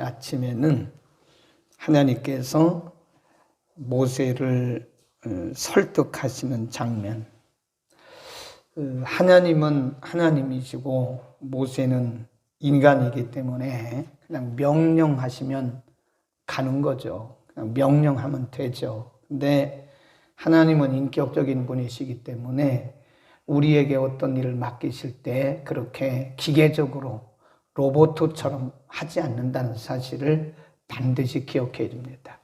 아침에는 하나님께서 모세를 설득하시는 장면. 하나님은 하나님이시고 모세는 인간이기 때문에 그냥 명령하시면 가는 거죠. 그냥 명령하면 되죠. 근데 하나님은 인격적인 분이시기 때문에 우리에게 어떤 일을 맡기실 때 그렇게 기계적으로 로봇처럼 하지 않는다는 사실을 반드시 기억해야 됩니다.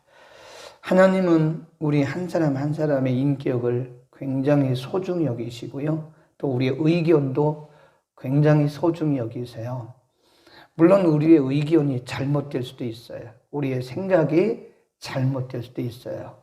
하나님은 우리 한 사람 한 사람의 인격을 굉장히 소중히 여기시고요. 또 우리의 의견도 굉장히 소중히 여기세요. 물론 우리의 의견이 잘못될 수도 있어요. 우리의 생각이 잘못될 수도 있어요.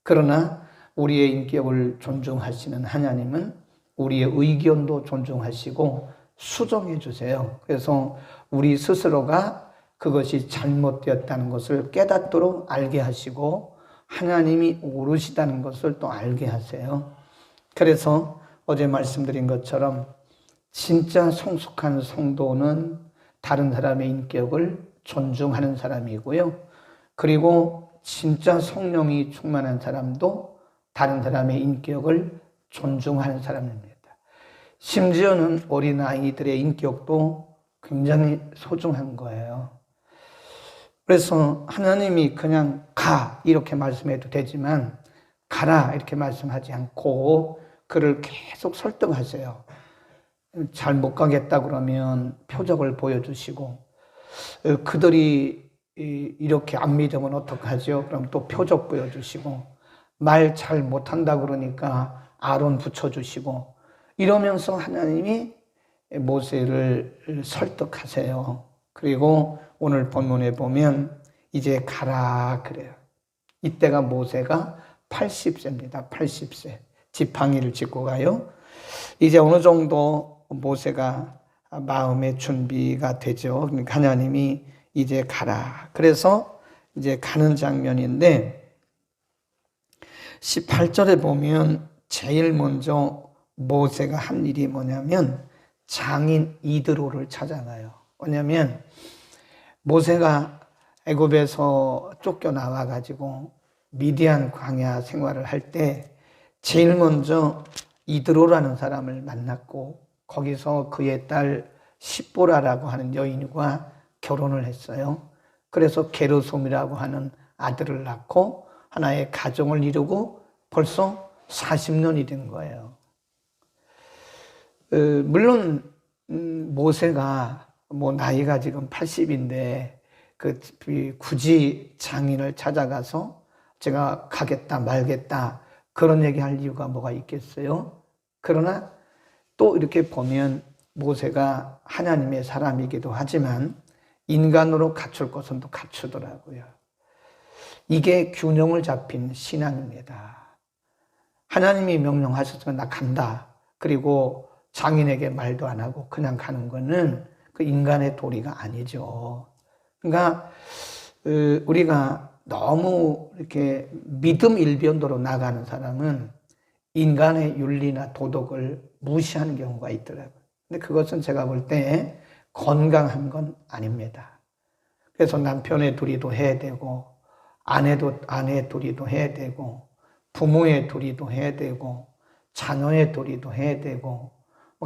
그러나 우리의 인격을 존중하시는 하나님은 우리의 의견도 존중하시고 수정해 주세요. 그래서 우리 스스로가 그것이 잘못되었다는 것을 깨닫도록 알게 하시고 하나님이 옳으시다는 것을 또 알게 하세요. 그래서 어제 말씀드린 것처럼 진짜 성숙한 성도는 다른 사람의 인격을 존중하는 사람이고요. 그리고 진짜 성령이 충만한 사람도 다른 사람의 인격을 존중하는 사람입니다. 심지어는 어린아이들의 인격도 굉장히 소중한 거예요. 그래서 하나님이 그냥 가 이렇게 말씀해도 되지만 가라 이렇게 말씀하지 않고 그를 계속 설득하세요. 잘 못 가겠다 그러면 표적을 보여주시고 그들이 이렇게 안 믿으면 어떡하죠? 그럼 또 표적 보여주시고 말 잘 못한다 그러니까 아론 붙여주시고 이러면서 하나님이 모세를 설득하세요. 그리고 오늘 본문에 보면 이제 가라 그래요. 이때가 모세가 80세입니다. 80세. 지팡이를 짚고 가요. 이제 어느 정도 모세가 마음의 준비가 되죠. 그러니까 하나님이 이제 가라. 그래서 이제 가는 장면인데 18절에 보면 제일 먼저 모세가 한 일이 뭐냐면 장인 이드로를 찾아가요. 왜냐하면 모세가 애굽에서 쫓겨나와 가지고 미디안 광야 생활을 할 때 제일 먼저 이드로라는 사람을 만났고 거기서 그의 딸 십보라라고 하는 여인과 결혼을 했어요. 그래서 게르솜이라고 하는 아들을 낳고 하나의 가정을 이루고 벌써 40년이 된 거예요. 물론 모세가 나이가 지금 80인데 굳이 장인을 찾아가서 제가 가겠다 말겠다 그런 얘기할 이유가 뭐가 있겠어요? 그러나 또 이렇게 보면 모세가 하나님의 사람이기도 하지만 인간으로 갖출 것은 또 갖추더라고요. 이게 균형을 잡힌 신앙입니다. 하나님이 명령하셨으면 나 간다. 그리고 장인에게 말도 안 하고 그냥 가는 거는 그 인간의 도리가 아니죠. 그러니까 우리가 너무 이렇게 믿음 일변도로 나가는 사람은 인간의 윤리나 도덕을 무시하는 경우가 있더라고요. 근데 그것은 제가 볼 때 건강한 건 아닙니다. 그래서 남편의 도리도 해야 되고 아내의 도리도 해야 되고 부모의 도리도 해야 되고 자녀의 도리도 해야 되고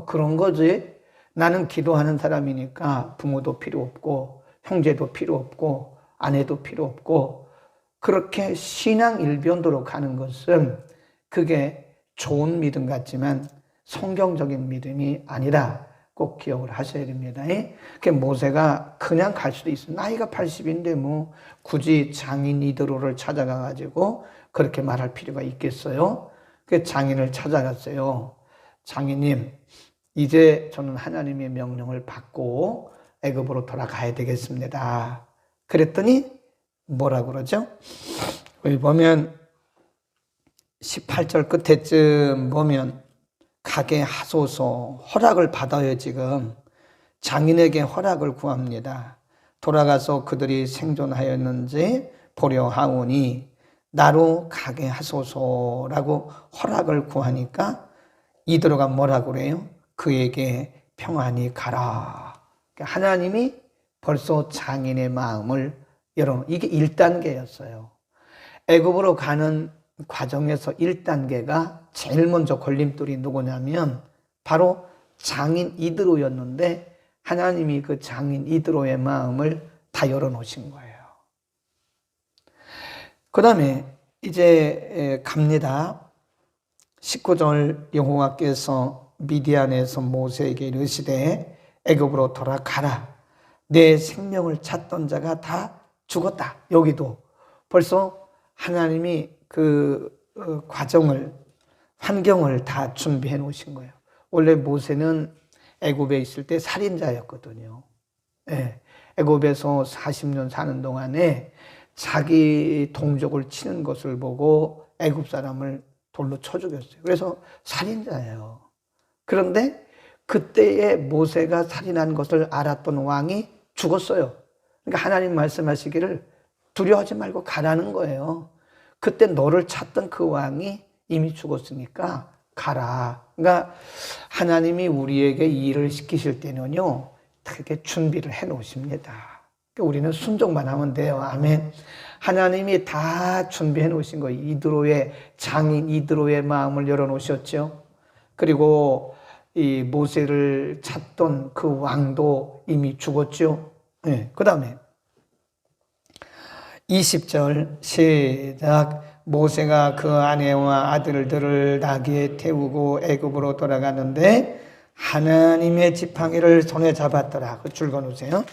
그런 거지. 나는 기도하는 사람이니까 부모도 필요 없고 형제도 필요 없고 아내도 필요 없고 그렇게 신앙 일변도로 가는 것은 그게 좋은 믿음 같지만 성경적인 믿음이 아니라 꼭 기억을 하셔야 됩니다. 모세가 그냥 갈 수도 있어요. 나이가 80인데 굳이 장인 이드로를 찾아가 가지고 그렇게 말할 필요가 있겠어요? 그 장인을 찾아갔어요. 장인님, 이제 저는 하나님의 명령을 받고 애굽으로 돌아가야 되겠습니다. 그랬더니 뭐라 그러죠? 여기 보면 18절 끝에쯤 보면 가게 하소서 허락을 받아요. 지금 장인에게 허락을 구합니다. 돌아가서 그들이 생존하였는지 보려 하오니 나로 가게 하소서라고 허락을 구하니까 이드로가 뭐라고 그래요? 그에게 평안히 가라. 하나님이 벌써 장인의 마음을 이게 1단계였어요. 애굽으로 가는 과정에서 1단계가 제일 먼저 걸림돌이 누구냐면 바로 장인 이드로였는데 하나님이 그 장인 이드로의 마음을 다 열어놓으신 거예요. 그 다음에 이제 갑니다. 19절 여호와께서 미디안에서 모세에게 이르시되 애굽으로 돌아가라. 내 생명을 찾던 자가 다 죽었다. 여기도 벌써 하나님이 그 과정을, 환경을 다 준비해 놓으신 거예요. 원래 모세는 애굽에 있을 때 살인자였거든요. 예, 애굽에서 40년 사는 동안에 자기 동족을 치는 것을 보고 애굽 사람을 돌로 쳐 죽였어요. 그래서 살인자예요. 그런데 그때에 모세가 살인한 것을 알았던 왕이 죽었어요. 그러니까 하나님 말씀하시기를 두려워하지 말고 가라는 거예요. 그때 너를 찾던 그 왕이 이미 죽었으니까 가라. 그러니까 하나님이 우리에게 일을 시키실 때는요, 그렇게 준비를 해 놓으십니다. 그러니까 우리는 순종만 하면 돼요. 아멘. 하나님이 다 준비해 놓으신 거예요. 이드로의 장인 이드로의 마음을 열어 놓으셨죠. 그리고 이 모세를 찾던 그 왕도 이미 죽었죠. 네, 그 다음에 20절 시작. 모세가 그 아내와 아들들을 나귀에 태우고 애굽으로 돌아가는데 하나님의 지팡이를 손에 잡았더라. 그 줄 그어놓으세요.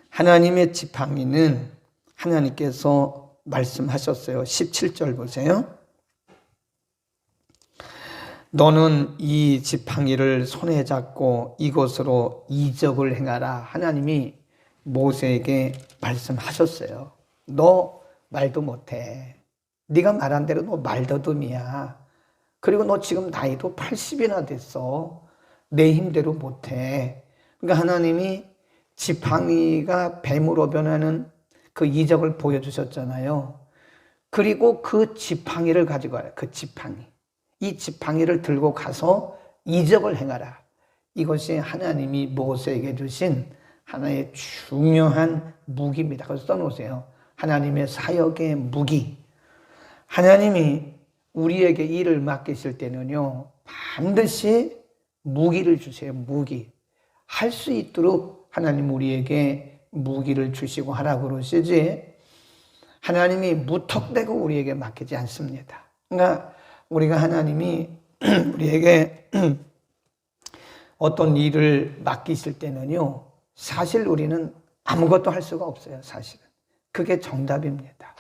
하나님의 지팡이는 하나님께서 말씀하셨어요. 17절 보세요. 너는 이 지팡이를 손에 잡고 이곳으로 이적을 행하라. 하나님이 모세에게 말씀하셨어요. 너 말도 못해. 네가 말한 대로 너 말더듬이야. 그리고 너 지금 나이도 80이나 됐어. 내 힘대로 못해. 그러니까 하나님이 지팡이가 뱀으로 변하는 그 이적을 보여주셨잖아요. 그리고 그 지팡이를 가지고 와요. 그 지팡이. 이 지팡이를 들고 가서 이적을 행하라. 이것이 하나님이 모세에게 주신 하나의 중요한 무기입니다. 그래서 써놓으세요. 하나님의 사역의 무기. 하나님이 우리에게 일을 맡기실 때는요, 반드시 무기를 주세요. 무기. 할 수 있도록 하나님 우리에게 무기를 주시고 하라고 그러시지, 하나님이 무턱대고 우리에게 맡기지 않습니다. 그러니까 우리가 하나님이 우리에게 어떤 일을 맡기실 때는요, 사실 우리는 아무것도 할 수가 없어요. 사실은 그게 정답입니다.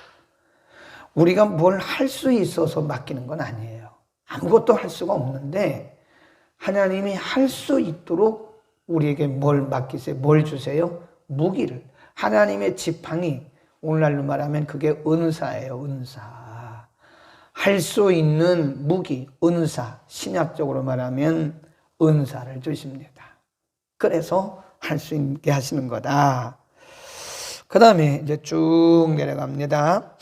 우리가 뭘 할 수 있어서 맡기는 건 아니에요. 아무것도 할 수가 없는데 하나님이 할 수 있도록 우리에게 뭘 맡기세요? 뭘 주세요? 무기를. 하나님의 지팡이, 오늘날로 말하면 그게 은사예요. 은사. 할 수 있는 무기, 은사. 신약적으로 말하면 은사를 주십니다. 그래서 할 수 있게 하시는 거다. 그 다음에 이제 쭉 내려갑니다.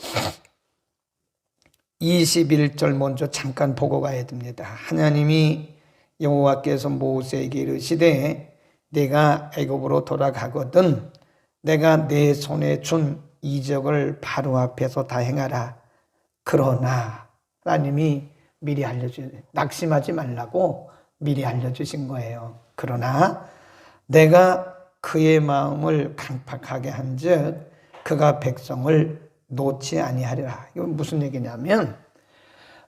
21절 먼저 잠깐 보고 가야 됩니다. 하나님이 여호와께서 모세에게 이르시되 내가 애굽으로 돌아가거든 내가 내 손에 준 이적을 바로 앞에서 다 행하라. 그러나 하나님이 미리 낙심하지 말라고 미리 알려주신 거예요. 그러나 내가 그의 마음을 강팍하게 한즉 그가 백성을 놓지 아니하리라. 이건 무슨 얘기냐면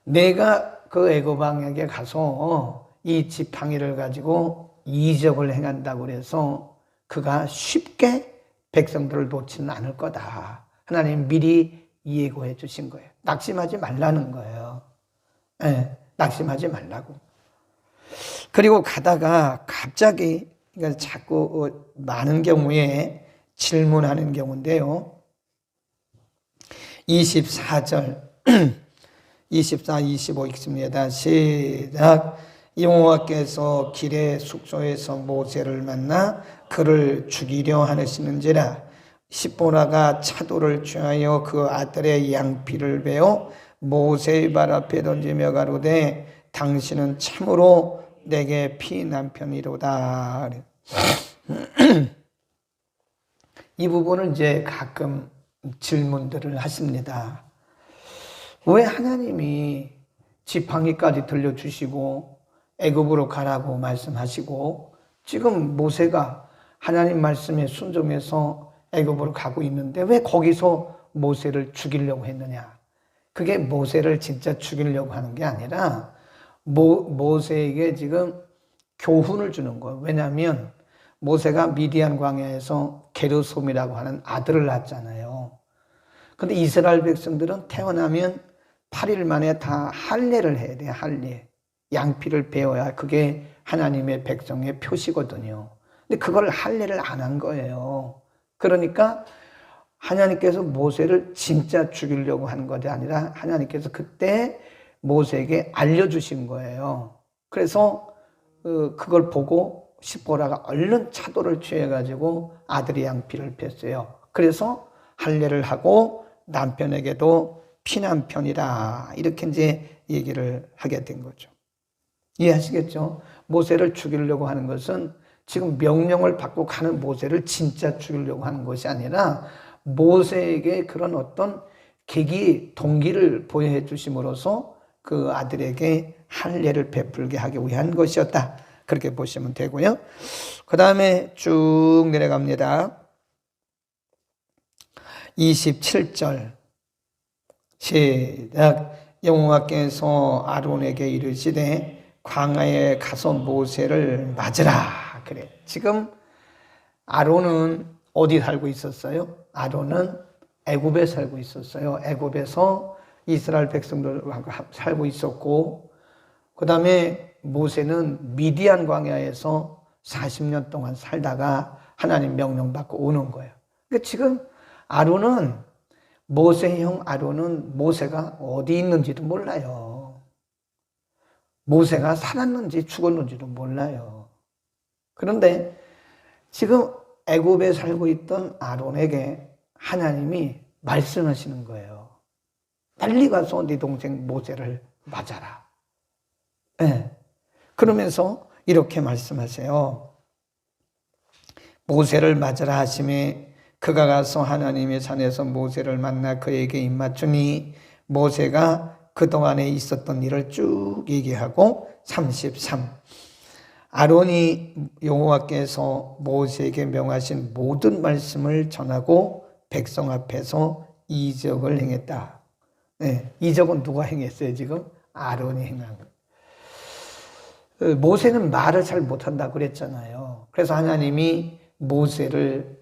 내가 그 애굽 왕에게 가서 이 지팡이를 가지고 이적을 행한다고 그래서 그가 쉽게 백성들을 놓지는 않을 거다. 하나님 미리 예고해 주신 거예요. 낙심하지 말라는 거예요. 네, 낙심하지 말라고. 그리고 가다가 갑자기 그러니까 자꾸 많은 경우에 질문하는 경우인데요. 24절 24, 25 읽습니다. 시작. 여호와께서 길의 숙소에서 모세를 만나 그를 죽이려 하시는지라. 십보라가 차도를 취하여 그 아들의 양피를 베어 모세의 발 앞에 던지며 가로되 당신은 참으로 내게 피 남편이로다. 이 부분을 이제 가끔 질문들을 하십니다. 왜 하나님이 지팡이까지 들려주시고 애굽으로 가라고 말씀하시고 지금 모세가 하나님 말씀에 순종해서 애굽으로 가고 있는데 왜 거기서 모세를 죽이려고 했느냐? 그게 모세를 진짜 죽이려고 하는 게 아니라 모세에게 지금 교훈을 주는 거예요. 왜냐하면 모세가 미디안 광야에서 게르솜이라고 하는 아들을 낳았잖아요. 근데 이스라엘 백성들은 태어나면 8일 만에 다 할례를 해야 돼요. 할례. 양피를 베어야 그게 하나님의 백성의 표시거든요. 근데 그걸 할례를 안 한 거예요. 그러니까 하나님께서 모세를 진짜 죽이려고 한 것이 아니라 하나님께서 그때 모세에게 알려주신 거예요. 그래서 그걸 보고 십보라가 얼른 차도를 취해가지고 아들의 양피를 뺐어요. 그래서 할례를 하고 남편에게도 피난편이라 이렇게 이제 얘기를 하게 된 거죠. 이해하시겠죠? 모세를 죽이려고 하는 것은 지금 명령을 받고 가는 모세를 진짜 죽이려고 하는 것이 아니라 모세에게 그런 어떤 계기, 동기를 보여해 주심으로써 그 아들에게 할례를 베풀게 하기 위한 것이었다. 그렇게 보시면 되고요. 그 다음에 쭉 내려갑니다. 27절 시작. 여호와께서 아론에게 이르시되 광야에 가서 모세를 맞으라. 그래. 지금 아론은 어디 살고 있었어요? 아론은 애굽에 살고 있었어요. 애굽에서 이스라엘 백성들과 살고 있었고, 그 다음에 모세는 미디안 광야에서 40년 동안 살다가 하나님 명령 받고 오는 거예요. 그러니까 지금 아론은 모세 형 아론은 모세가 어디 있는지도 몰라요. 모세가 살았는지 죽었는지도 몰라요. 그런데 지금 애굽에 살고 있던 아론에게 하나님이 말씀하시는 거예요. 빨리 가서 네 동생 모세를 맞아라. 네. 그러면서 이렇게 말씀하세요. 모세를 맞으라 하심에 그가 가서 하나님의 산에서 모세를 만나 그에게 입맞추니 모세가 그동안에 있었던 일을 쭉 얘기하고 33. 아론이 여호와께서 모세에게 명하신 모든 말씀을 전하고 백성 앞에서 이적을 행했다. 네, 이적은 누가 행했어요 지금? 아론이 행한 거예요. 모세는 말을 잘 못한다고 그랬잖아요. 그래서 하나님이 모세에게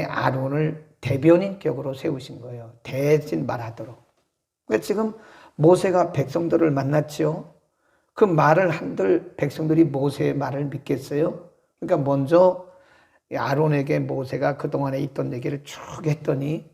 아론을 대변인격으로 세우신 거예요. 대신 말하도록. 그러니까 지금 모세가 백성들을 만났지요. 그 말을 한들 백성들이 모세의 말을 믿겠어요? 그러니까 먼저 아론에게 모세가 그동안에 있던 얘기를 쭉 했더니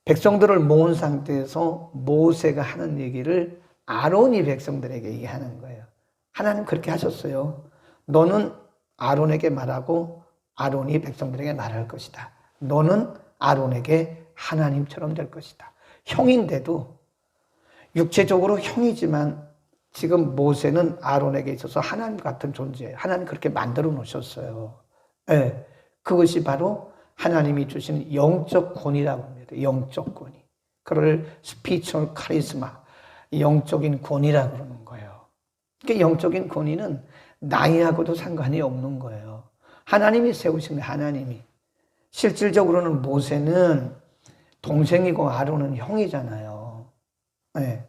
백성들을 모은 상태에서 모세가 하는 얘기를 아론이 백성들에게 얘기하는 거예요. 하나님 그렇게 하셨어요. 너는 아론에게 말하고 아론이 백성들에게 말할 것이다. 너는 아론에게 하나님처럼 될 것이다. 형인데도 육체적으로 형이지만 지금 모세는 아론에게 있어서 하나님 같은 존재예요. 하나님 그렇게 만들어 놓으셨어요. 네, 그것이 바로 하나님이 주신 영적 권위라고 합니다. 영적 권위. 그걸 스피처럴 카리스마, 영적인 권위라고 그러는 거예요. 그러니까 영적인 권위는 나이하고도 상관이 없는 거예요. 하나님이 세우신 거예요. 하나님이. 실질적으로는 모세는 동생이고 아론은 형이잖아요. 네.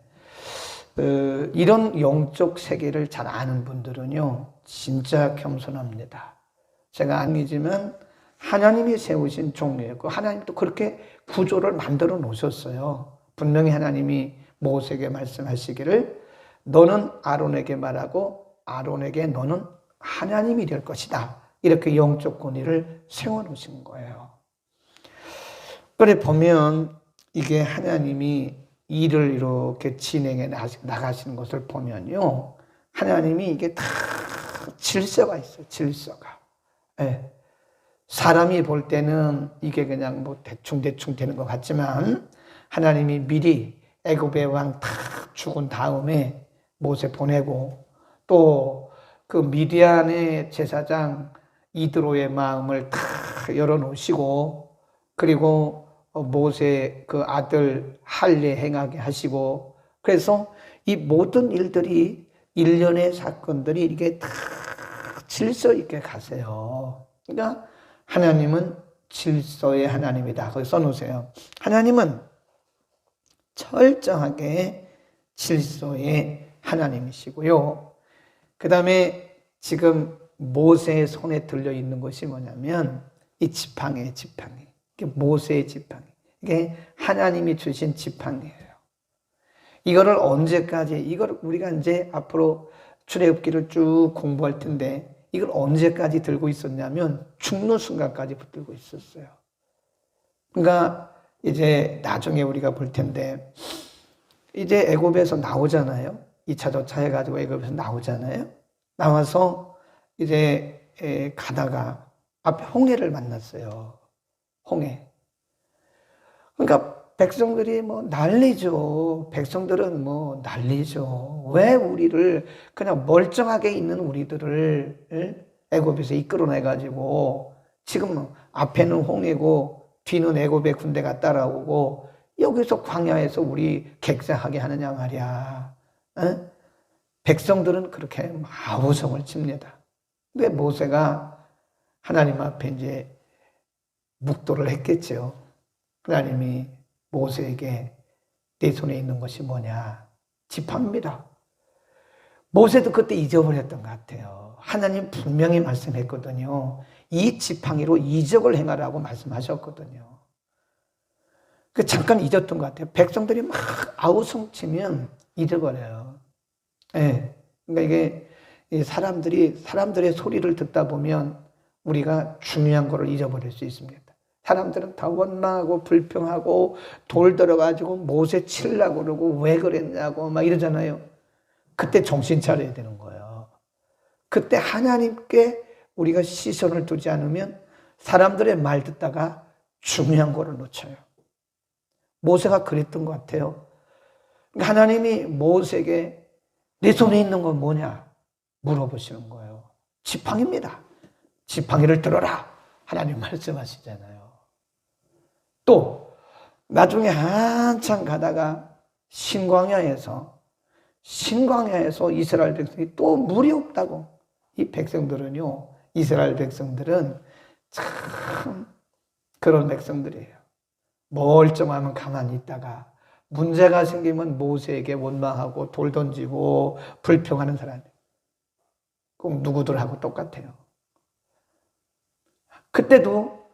이런 영적 세계를 잘 아는 분들은요, 진짜 겸손합니다. 제가 아니지만 하나님이 세우신 종이에요. 하나님도 그렇게 구조를 만들어 놓으셨어요. 분명히 하나님이 모세에게 말씀하시기를 너는 아론에게 말하고 아론에게 너는 하나님이 될 것이다. 이렇게 영적 권위를 세워놓으신 거예요. 그래 보면 이게 하나님이 일을 이렇게 진행해 나가시는 것을 보면요. 하나님이 이게 다 질서가 있어요. 질서가. 네. 사람이 볼 때는 이게 그냥 뭐 대충대충 되는 것 같지만 하나님이 미리 애굽의 왕 다 죽은 다음에 모세 보내고 또 그 미디안의 제사장 이드로의 마음을 다 열어놓으시고, 그리고 모세 그 아들 할례 행하게 하시고, 그래서 이 모든 일들이 일련의 사건들이 이게 다 질서 있게 가세요. 그러니까 하나님은 질서의 하나님이다. 거기 써놓으세요. 하나님은 철저하게 질서의 하나님이시고요. 그 다음에 지금 모세의 손에 들려 있는 것이 뭐냐면 이 지팡이에요. 지팡이. 이게 모세의 지팡이. 이게 하나님이 주신 지팡이에요. 이거를 언제까지, 이걸 우리가 이제 앞으로 출애굽기를 쭉 공부할 텐데 이걸 언제까지 들고 있었냐면 죽는 순간까지 붙들고 있었어요. 그러니까 이제 나중에 우리가 볼 텐데 이제 애굽에서 나오잖아요. 2차 저차 해가지고 애굽에서 나오잖아요. 나와서 이제 가다가 앞에 홍해를 만났어요. 홍해. 그러니까 백성들이 뭐 난리죠. 백성들은 뭐 난리죠. 왜 우리를 그냥 멀쩡하게 있는 우리들을 애굽에서 이끌어내가지고 지금 앞에는 홍해고 뒤는 애굽의 군대가 따라오고 여기서 광야에서 우리 객사하게 하느냐 말이야. 에? 백성들은 그렇게 아우성을 칩니다. 근데 모세가 하나님 앞에 이제 묵도를 했겠죠. 하나님이 모세에게 내 손에 있는 것이 뭐냐? 지팡이입니다. 모세도 그때 잊어버렸던 것 같아요. 하나님 분명히 말씀했거든요. 이 지팡이로 이적을 행하라고 말씀하셨거든요. 그 잠깐 잊었던 것 같아요. 백성들이 막 아우성치면 잊어버려요. 예. 그러니까 이게 사람들의 소리를 듣다 보면 우리가 중요한 것을 잊어버릴 수 있습니다. 사람들은 다 원망하고 불평하고 돌 들어가지고 모세 치려고 그러고 왜 그랬냐고 막 이러잖아요. 그때 정신 차려야 되는 거예요. 그때 하나님께 우리가 시선을 두지 않으면 사람들의 말 듣다가 중요한 거를 놓쳐요. 모세가 그랬던 것 같아요. 하나님이 모세에게 내 손에 있는 건 뭐냐 물어보시는 거예요. 지팡이입니다. 지팡이를 들어라. 하나님 말씀하시잖아요. 또 나중에 한참 가다가 신광야에서 이스라엘 백성이 또 물이 없다고. 이 백성들은요, 이스라엘 백성들은 참 그런 백성들이에요. 멀쩡하면 가만히 있다가 문제가 생기면 모세에게 원망하고 돌 던지고 불평하는 사람. 꼭 누구들하고 똑같아요. 그때도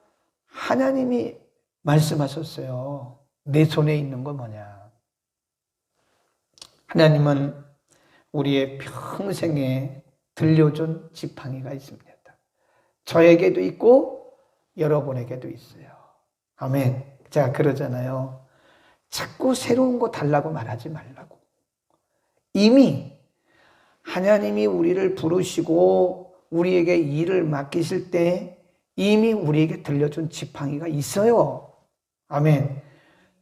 하나님이 말씀하셨어요. 내 손에 있는 건 뭐냐? 하나님은 우리의 평생에 들려준 지팡이가 있습니다. 저에게도 있고 여러분에게도 있어요. 아멘. 제가 그러잖아요. 자꾸 새로운 거 달라고 말하지 말라고. 이미 하나님이 우리를 부르시고 우리에게 일을 맡기실 때 이미 우리에게 들려준 지팡이가 있어요. 아멘.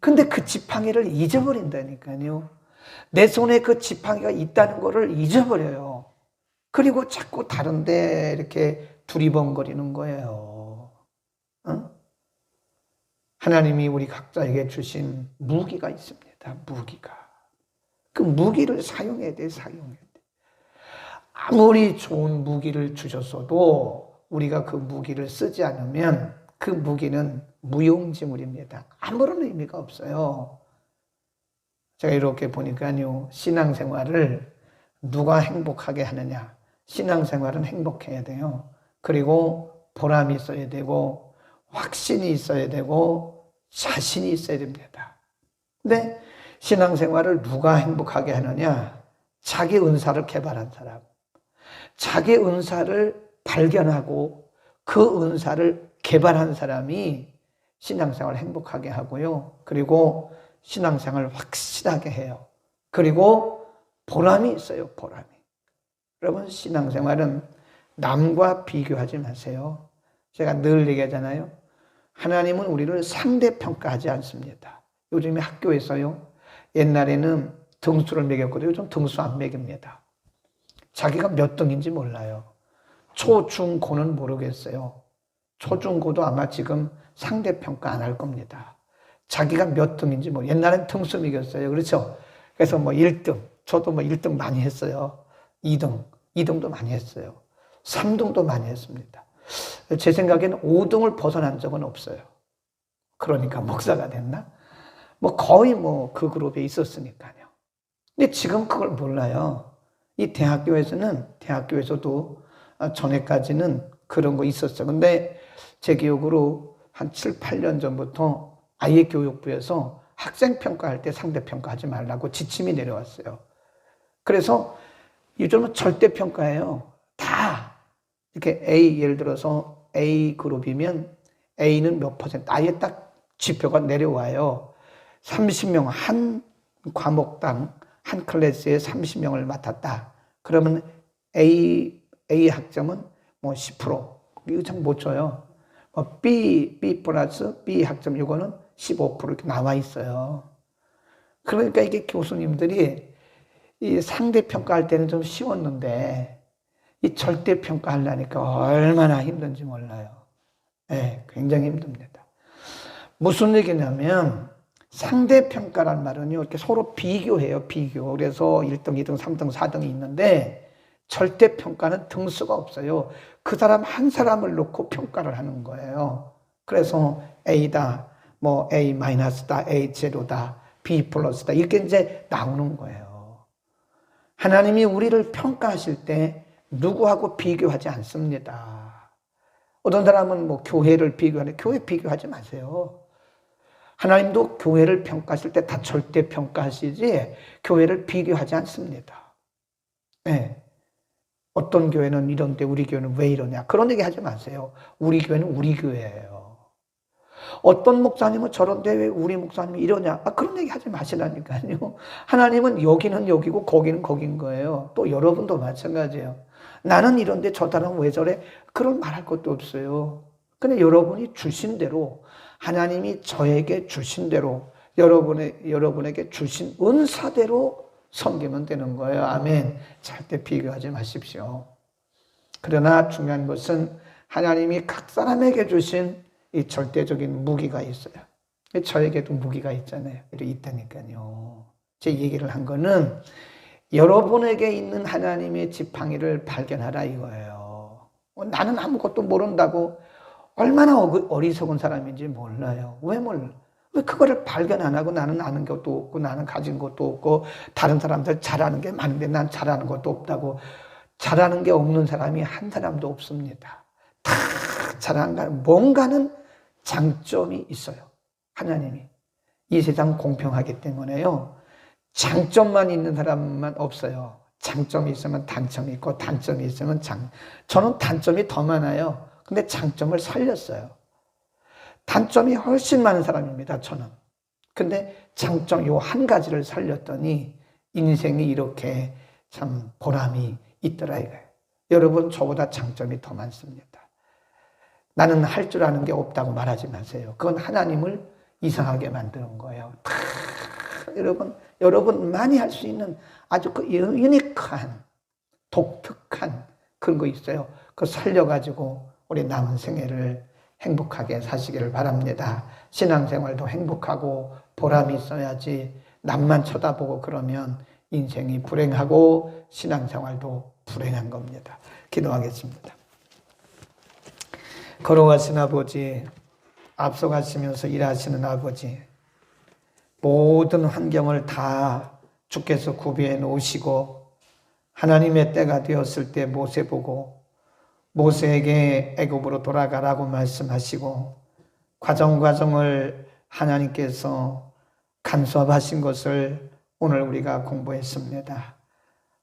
근데 그 지팡이를 잊어버린다니까요. 내 손에 그 지팡이가 있다는 것을 잊어버려요. 그리고 자꾸 다른데 이렇게 두리번거리는 거예요. 어? 하나님이 우리 각자에게 주신 무기가 있습니다. 무기가. 그 무기를 사용해야 돼. 아무리 좋은 무기를 주셨어도 우리가 그 무기를 쓰지 않으면 그 무기는 무용지물입니다. 아무런 의미가 없어요. 제가 이렇게 보니까요, 신앙생활을 누가 행복하게 하느냐? 신앙생활은 행복해야 돼요. 그리고 보람이 있어야 되고 확신이 있어야 되고 자신이 있어야 됩니다. 근데 신앙생활을 누가 행복하게 하느냐? 자기 은사를 개발한 사람, 자기 은사를 발견하고 그 은사를 개발한 사람이 신앙생활을 행복하게 하고요. 그리고 신앙생활을 확실하게 해요. 그리고 보람이 있어요. 보람이. 여러분, 신앙생활은 남과 비교하지 마세요. 제가 늘 얘기하잖아요. 하나님은 우리를 상대평가하지 않습니다. 요즘에 학교에서요, 옛날에는 등수를 매겼거든요. 요즘 등수 안 매깁니다. 자기가 몇 등인지 몰라요. 초, 중, 고는 모르겠어요. 초, 중, 고도 아마 지금 상대평가 안 할 겁니다. 자기가 몇 등인지 옛날엔 등수 매겼어요. 그렇죠? 그래서 1등, 저도 1등 많이 했어요. 2등, 2등도 많이 했어요. 3등도 많이 했습니다. 제 생각에는 5등을 벗어난 적은 없어요. 그러니까 목사가 됐나? 거의 그 그룹에 있었으니까요. 근데 지금 그걸 몰라요. 이 대학교에서도 전에까지는 그런 거 있었어요. 근데 제 기억으로 한 7, 8년 전부터 아예 교육부에서 학생 평가할 때 상대 평가하지 말라고 지침이 내려왔어요. 그래서 요즘은 절대 평가예요. 다 이렇게 예를 들어서 A 그룹이면 A는 몇 퍼센트, 아예 딱 지표가 내려와요. 30명 한 과목당 한 클래스에 30명을 맡았다. 그러면 A 학점은 10%. 이거 참 못 줘요. B 플러스 B 학점 이거는 15% 이렇게 나와 있어요. 그러니까 이게 교수님들이 이 상대 평가할 때는 좀 쉬웠는데 이 절대 평가하려니까 얼마나 힘든지 몰라요. 네, 굉장히 힘듭니다. 무슨 얘기냐면 상대 평가란 말은요, 이렇게 서로 비교해요, 비교. 그래서 1등, 2등, 3등, 4등이 있는데 절대 평가는 등수가 없어요. 그 사람 한 사람을 놓고 평가를 하는 거예요. 그래서 A다, A-다, A0다, B 플러스다 이렇게 이제 나오는 거예요. 하나님이 우리를 평가하실 때 누구하고 비교하지 않습니다. 어떤 사람은 교회를 비교하는데 교회 비교하지 마세요. 하나님도 교회를 평가하실 때 다 절대 평가하시지 교회를 비교하지 않습니다. 네. 어떤 교회는 이런데 우리 교회는 왜 이러냐 그런 얘기 하지 마세요. 우리 교회는 우리 교회예요. 어떤 목사님은 저런데 왜 우리 목사님이 이러냐 그런 얘기 하지 마시라니까요. 하나님은 여기는 여기고 거기는 거긴 거예요. 또 여러분도 마찬가지예요. 나는 이런데 저 사람은 왜 저래 그런 말할 것도 없어요. 근데 여러분이 주신 대로 하나님이 저에게 주신 대로 여러분에게 주신 은사대로 섬기면 되는 거예요. 아멘. 절대 비교하지 마십시오. 그러나 중요한 것은 하나님이 각 사람에게 주신 이 절대적인 무기가 있어요. 저에게도 무기가 있잖아요. 있다니까요. 제 얘기를 한 거는 여러분에게 있는 하나님의 지팡이를 발견하라 이거예요. 나는 아무것도 모른다고 얼마나 어리석은 사람인지 몰라요. 왜 몰라? 왜 그거를 발견 안 하고 나는 아는 것도 없고 나는 가진 것도 없고 다른 사람들 잘하는 게 많은데 난 잘하는 것도 없다고 잘하는 게 없는 사람이 한 사람도 없습니다. 다 잘하는 뭔가는 장점이 있어요. 하나님이. 이 세상 공평하기 때문에요. 장점만 있는 사람만 없어요. 장점이 있으면 단점이 있고 단점이 있으면 저는 단점이 더 많아요. 근데 장점을 살렸어요. 단점이 훨씬 많은 사람입니다, 저는. 근데 장점 요 한 가지를 살렸더니 인생이 이렇게 참 보람이 있더라 이거예요. 여러분 저보다 장점이 더 많습니다. 나는 할 줄 아는 게 없다고 말하지 마세요. 그건 하나님을 이상하게 만드는 거예요. 여러분만이 할 수 있는 아주 그 유니크한 독특한 그런 거 있어요. 그거 살려가지고 우리 남은 생애를 행복하게 사시기를 바랍니다. 신앙생활도 행복하고 보람이 있어야지 남만 쳐다보고 그러면 인생이 불행하고 신앙생활도 불행한 겁니다. 기도하겠습니다. 걸어가신 아버지, 앞서가시면서 일하시는 아버지, 모든 환경을 다 주께서 구비해 놓으시고 하나님의 때가 되었을 때 모세 보고 모세에게 애굽으로 돌아가라고 말씀하시고 과정을 하나님께서 간섭하신 것을 오늘 우리가 공부했습니다.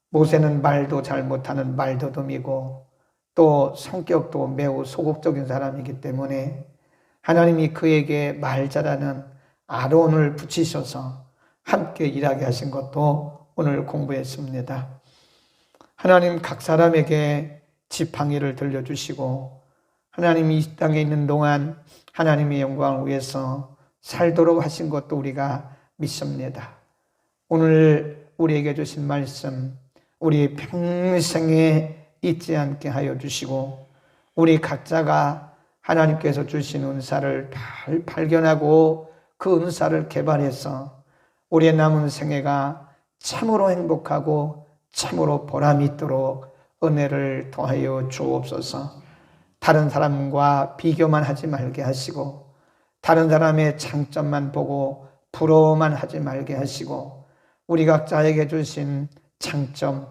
모세는 말도 잘 못하는 말더듬이고 또 성격도 매우 소극적인 사람이기 때문에 하나님이 그에게 말 잘하는 아론을 붙이셔서 함께 일하게 하신 것도 오늘 공부했습니다. 하나님 각 사람에게 지팡이를 들려주시고 하나님이 이 땅에 있는 동안 하나님의 영광을 위해서 살도록 하신 것도 우리가 믿습니다. 오늘 우리에게 주신 말씀 우리 평생의 잊지 않게 하여 주시고 우리 각자가 하나님께서 주신 은사를 잘 발견하고 그 은사를 개발해서 우리의 남은 생애가 참으로 행복하고 참으로 보람 있도록 은혜를 더하여 주옵소서. 다른 사람과 비교만 하지 말게 하시고 다른 사람의 장점만 보고 부러워만 하지 말게 하시고 우리 각자에게 주신 장점,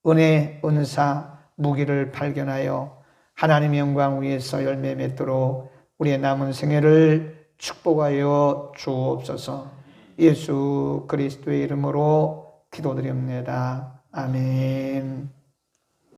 은혜, 은사, 무기를 발견하여 하나님의 영광 위에서 열매 맺도록 우리의 남은 생애를 축복하여 주옵소서. 예수 그리스도의 이름으로 기도드립니다. 아멘.